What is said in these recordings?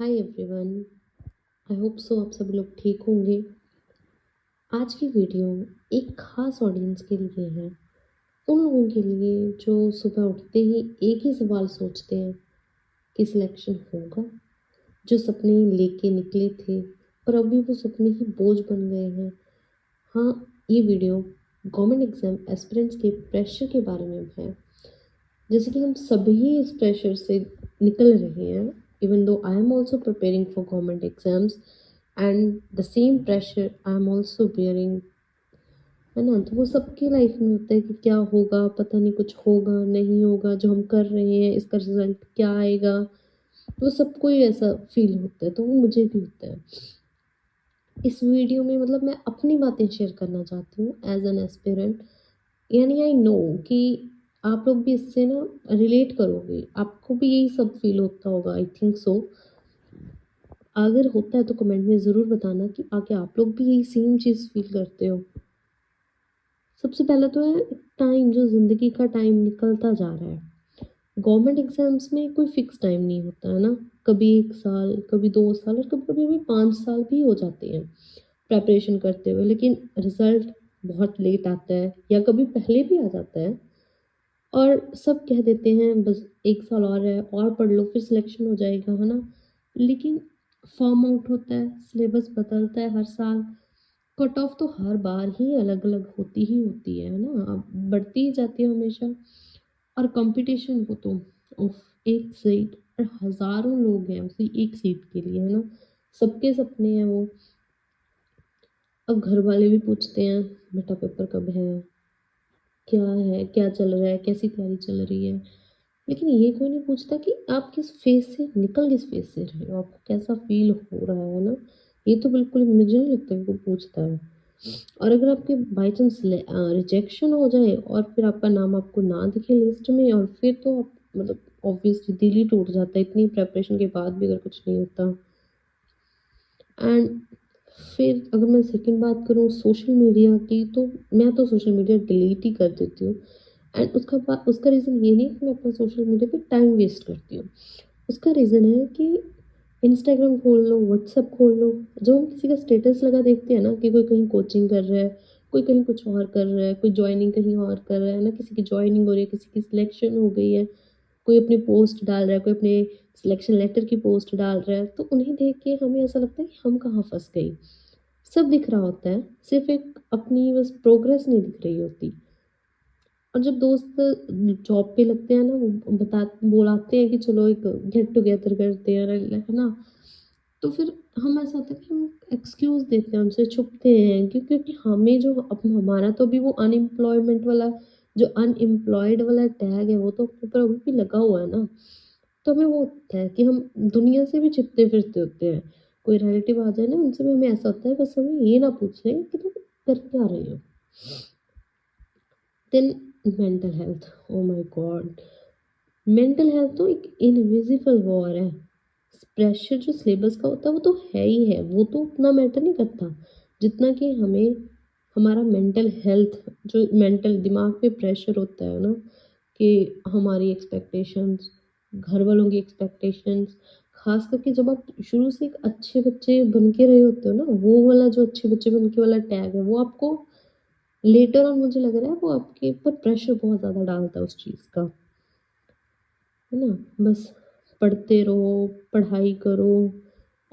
Hi everyone. I hope so आप सब लोग ठीक होंगे। आज की वीडियो एक खास ऑडियंस के लिए है। उन लोगों के लिए जो सुबह उठते ही एक ही सवाल सोचते हैं कि सिलेक्शन होगा। जो सपने लेके निकले थे पर अभी वो सपने ही बोझ बन गए हैं। हाँ, ये वीडियो गवर्नमेंट एग्जाम एस्पिरेंट्स के प्रेशर के बारे में है। जैसे कि हम सभी इस प्रेशर से निकल रहे हैं। Even though I am also preparing for government exams and the same pressure I am also bearing, है ना। तो वो सबकी लाइफ में होता है कि क्या होगा, पता नहीं, कुछ होगा नहीं होगा, जो हम कर रहे हैं इसका रिजल्ट क्या आएगा। वो सबको ही ऐसा फील होता है, तो वो मुझे भी होता है। इस वीडियो में मतलब मैं अपनी बातें शेयर करना चाहती हूँ एज एन एस्पिरेंट। यानी आई नो कि आप लोग भी इससे ना रिलेट करोगे, आपको भी यही सब फील होता होगा, आई थिंक सो। अगर होता है तो कमेंट में ज़रूर बताना कि आगे आप लोग भी यही सेम चीज़ फील करते हो। सबसे पहले तो है टाइम, जो ज़िंदगी का टाइम निकलता जा रहा है। गवर्नमेंट एग्जाम्स में कोई फिक्स टाइम नहीं होता है ना। कभी 1 साल, कभी 2 साल और कभी कभी 5 साल भी हो जाते हैं प्रेपरेशन करते हुए, लेकिन रिजल्ट बहुत लेट आता है या कभी पहले भी आ जाता है। और सब कह देते हैं बस 1 साल और है और पढ़ लो फिर सिलेक्शन हो जाएगा, है ना। लेकिन फॉर्म आउट होता है, सिलेबस बदलता है हर साल, कट ऑफ तो हर बार ही अलग अलग होती ही होती है ना, अब बढ़ती ही जाती है हमेशा। और कंपटीशन को तो उफ, एक सीट और हजारों लोग हैं उसी एक सीट के लिए, है ना। सबके सपने हैं वो। अब घर वाले भी पूछते हैं बेटा पेपर कब है, क्या चल रहा है, कैसी तैयारी चल रही है। लेकिन ये कोई नहीं पूछता कि आप किस फेज से निकल, किस फेज से रहे हो, आपको कैसा फील हो रहा है ना। ये तो बिल्कुल मुझे नहीं लगता कि कोई पूछता है। और अगर आपके बाई चांस रिजेक्शन हो जाए और फिर आपका नाम आपको ना दिखे लिस्ट में, और फिर तो आप मतलब ऑब्वियसली दिल ही टूट जाता है, इतनी प्रेपरेशन के बाद भी अगर कुछ नहीं होता। एंड फिर अगर मैं सेकंड बात करूँ सोशल मीडिया की, तो मैं तो सोशल मीडिया डिलीट ही कर देती हूँ। एंड उसका रीज़न ये नहीं कि मैं अपना सोशल मीडिया पे टाइम वेस्ट करती हूँ। उसका रीज़न है कि इंस्टाग्राम खोल लो, व्हाट्सएप खोल लो, जब हम किसी का स्टेटस लगा देखते हैं ना कि कोई कहीं कोचिंग कर रहा है, कोई कहीं कुछ और कर रहा है, कोई जॉइनिंग कहीं और कर रहा है ना, किसी की जॉइनिंग हो रही है, किसी की सिलेक्शन हो गई है, कोई अपनी पोस्ट डाल रहा है, कोई अपने सिलेक्शन लेटर की पोस्ट डाल रहा है, तो उन्हें देख के हमें ऐसा लगता है कि हम कहाँ फँस गए। सब दिख रहा होता है, सिर्फ़ एक अपनी बस प्रोग्रेस नहीं दिख रही होती। और जब दोस्त जॉब पे लगते हैं ना, वो बुलाते हैं कि चलो एक गेट टुगेदर करते हैं, है ना। तो फिर हम ऐसा होता है कि हम एक्सक्यूज़ देते हैं, उनसे छुपते हैं, क्योंकि हमें जो अब हमारा तो अभी वो अनएम्प्लॉयमेंट वाला, जो अनएम्प्लॉयड वाला टैग है वो तो अपने ऊपर अभी भी लगा हुआ है ना। तो हमें वो होता है कि हम दुनिया से भी छिपते फिरते होते हैं। कोई रिलेटिव आ जाए ना, उनसे भी हमें ऐसा होता है बस हमें ये ना पूछ लें कि तुम कर क्या रहे हो। Then mental health, oh my god. Mental health तो एक इनविजिबल वॉर है। प्रेशर जो सिलेबस का होता है वो तो है ही है, वो तो उतना मैटर नहीं करता जितना कि हमें हमारा मेंटल हेल्थ, जो मेंटल दिमाग पे प्रेशर होता है ना, कि हमारी एक्सपेक्टेशंस, घर वालों की एक्सपेक्टेशंस, खास करके जब आप शुरू से एक अच्छे बच्चे बन के रहे होते हो ना, वो वाला जो अच्छे बच्चे बन के वाला टैग है वो आपको लेटर ऑन मुझे लग रहा है वो आपके ऊपर प्रेशर बहुत ज़्यादा डालता है उस चीज़ का, है ना। बस पढ़ते रहो, पढ़ाई करो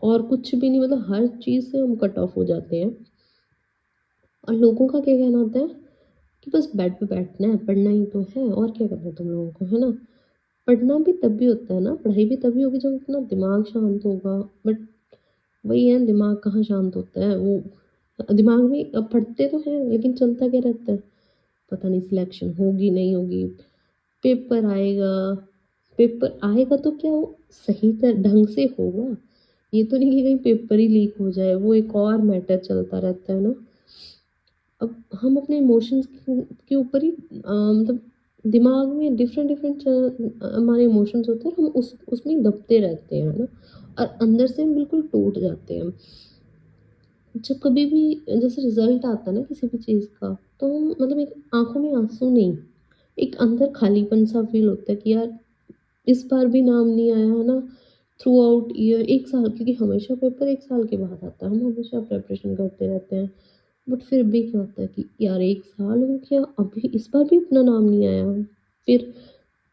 और कुछ भी नहीं, मतलब हर चीज़ से हम कट ऑफ हो जाते हैं। और लोगों का क्या कहना होता है कि बस बेड पे बैठना है, पढ़ना ही तो है, और क्या करना है तुम लोगों को, है ना। पढ़ना भी तभी होता है ना, पढ़ाई भी तभी होगी जब अपना दिमाग शांत होगा। बट वही है, दिमाग कहाँ शांत होता है, वो दिमाग में अब पढ़ते तो हैं लेकिन चलता क्या रहता है, पता नहीं सिलेक्शन होगी नहीं होगी, पेपर आएगा। पेपर आएगा तो क्या वो सही ढंग से होगा, ये तो नहीं कि कहीं पेपर ही लीक हो जाए, वो एक और मैटर चलता रहता है ना। अब हम अपने इमोशंस के ऊपर ही मतलब दिमाग में डिफरेंट डिफरेंट हमारे इमोशंस होते हैं, हम उसमें ही दबते रहते हैं ना। और अंदर से हम बिल्कुल टूट जाते हैं। जब कभी भी जैसे रिजल्ट आता है ना किसी भी चीज़ का, तो मतलब एक आंखों में आंसू नहीं, एक अंदर खालीपन सा फील होता है कि यार इस बार भी नाम नहीं आया, है ना। थ्रू आउट ईयर 1 साल, क्योंकि हमेशा पेपर 1 साल के बाद आता है, हम हमेशा प्रिपरेशन करते रहते हैं। बट फिर भी क्या होता है कि यार 1 साल हो गया, अभी इस बार भी अपना नाम नहीं आया। फिर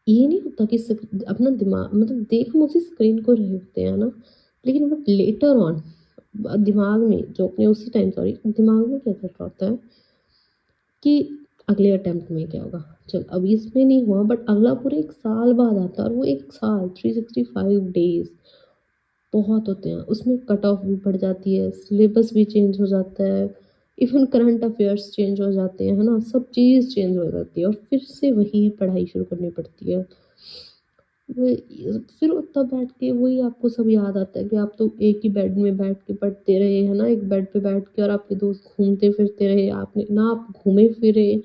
ये नहीं होता कि अपना दिमाग मतलब देख हम उसी स्क्रीन को रहे होते हैं ना, लेकिन बट लेटर ऑन दिमाग में जो अपने उसी टाइम सॉरी दिमाग में क्या चल रहा होता है कि अगले अटेम्प्ट में क्या होगा। चल अभी इसमें नहीं हुआ बट अगला पूरे 1 साल बाद आता है, और वो 1 साल 365 डेज़ बहुत होते हैं। उसमें कट ऑफ भी बढ़ जाती है, सिलेबस भी चेंज हो जाता है, इवन करंट अफेयर्स चेंज हो जाते हैं, है ना? सब चीज़ चेंज हो जाती है और फिर से वही पढ़ाई शुरू करनी पड़ती है। फिर तब बैठ के वही आपको सब याद आता है कि आप तो एक ही बेड में बैठ के पढ़ते रहे, है ना? एक बेड पे बैठ के, और आपके दोस्त घूमते-फिरते रहे, आपने ना आप घूमे-फिरे,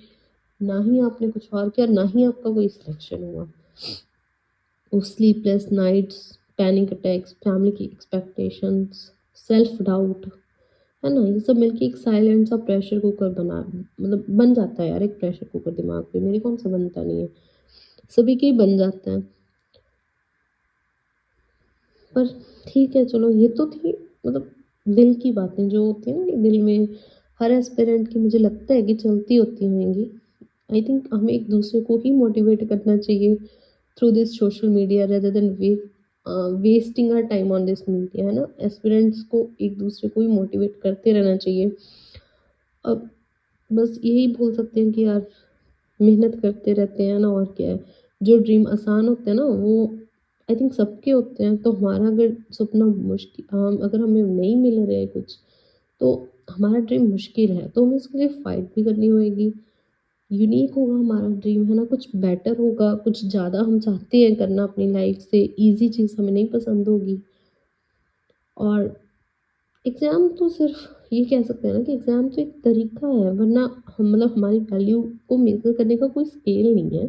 ना ही आपने कुछ और किया, ना ही आपका कोई सिलेक्शन हुआ। वो sleepless nights, panic attacks, family की एक्सपेक्टेशंस, सेल्फ डाउट, है ना? ये सब मिलके एक साइलेंट सा प्रेशर कुकर बन जाता है यार, एक प्रेशर कुकर दिमाग पे, मेरे कौन सा बनता नहीं है, सभी के ही बन जाता है। पर ठीक है चलो, ये तो थी मतलब दिल की बातें जो होती हैं ना कि दिल में हर एस्पिरेंट की, मुझे लगता है कि चलती होती होंगी। आई थिंक हमें एक दूसरे को ही मोटिवेट करना चाहिए through this social media rather than wasting our time on this media, है ना? एस्पिरेंट्स को एक दूसरे को ही मोटिवेट करते रहना चाहिए। अब बस यही बोल सकते हैं कि यार मेहनत करते रहते हैं ना, और क्या है। जो ड्रीम आसान होते हैं ना वो आई थिंक सबके होते हैं, तो हमारा अगर सपना अगर हमें नहीं मिल रहा है कुछ, तो हमारा ड्रीम मुश्किल है, तो हमें उसके लिए फाइट भी करनी होएगी। यूनिक होगा हमारा ड्रीम, है ना? कुछ बेटर होगा, कुछ ज़्यादा हम चाहते हैं करना अपनी लाइफ से, ईज़ी चीज़ हमें नहीं पसंद होगी। और एग्ज़ाम तो सिर्फ़ ये कह सकते हैं ना कि एग्ज़ाम तो एक तरीका है, वरना हम हमारी वैल्यू को मेज़र करने का कोई स्केल नहीं है।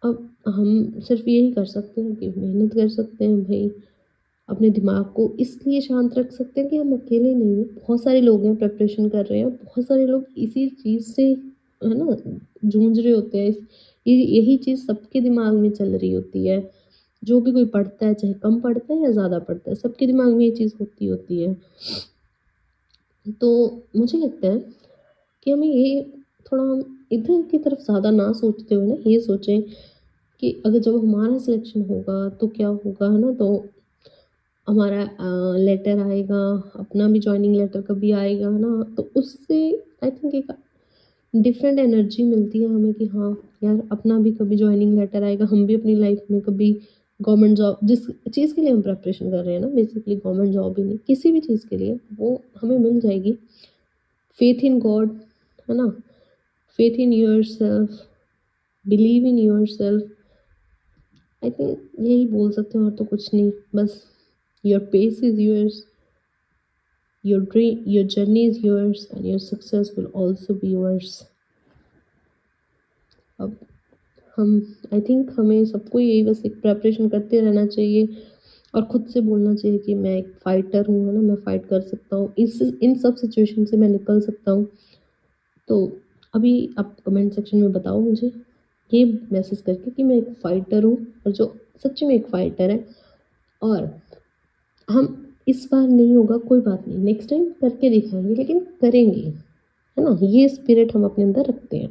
अब हम सिर्फ़ यही कर सकते हैं कि मेहनत कर सकते हैं भई, अपने दिमाग को इसलिए शांत रख सकते हैं कि हम अकेले नहीं हैं। बहुत सारे लोग हैं प्रिपरेशन कर रहे हैं, बहुत सारे लोग इसी चीज़ से, है ना, जूझ रहे होते हैं। यही चीज़ सबके दिमाग में चल रही होती है। जो भी कोई पढ़ता है, चाहे कम पढ़ता है या ज़्यादा पढ़ता है, सबके दिमाग में ये चीज़ होती होती है। तो मुझे लगता है कि हमें ये थोड़ा हम इधर की तरफ ज़्यादा ना सोचते हुए ना ये सोचें कि अगर जब हमारा सिलेक्शन होगा तो क्या होगा, है ना? तो हमारा लेटर आएगा, अपना भी जॉइनिंग लेटर कभी आएगा, है ना? तो उससे आई थिंक एक डिफरेंट एनर्जी मिलती है हमें कि हाँ, यार अपना भी कभी जॉइनिंग लेटर आएगा, हम भी अपनी लाइफ में कभी गवर्नमेंट जॉब, जिस चीज़ के लिए हम प्रिपरेशन कर रहे हैं ना, बेसिकली गवर्नमेंट जॉब ही नहीं, किसी भी चीज़ के लिए, वो हमें मिल जाएगी। फेथ इन गॉड, है ना? Faith in yourself, believe in yourself, I think यही बोल सकते हैं और तो कुछ नहीं। बस your pace is yours, your journey is yours and your success will also be yours। अब हम आई थिंक हमें सबको यही बस एक प्रिपरेशन करते रहना चाहिए और खुद से बोलना चाहिए कि मैं एक फाइटर हूँ, है ना? मैं फाइट कर सकता हूँ, इस इन सब सिचुएशन से मैं निकल सकता हूँ। तो अभी आप कमेंट सेक्शन में बताओ मुझे ये मैसेज करके कि मैं एक फाइटर हूँ, और जो सच्ची में एक फाइटर है। और हम इस बार नहीं होगा कोई बात नहीं, नेक्स्ट टाइम करके दिखाएँगे, लेकिन करेंगे, है ना? ये स्पिरिट हम अपने अंदर रखते हैं।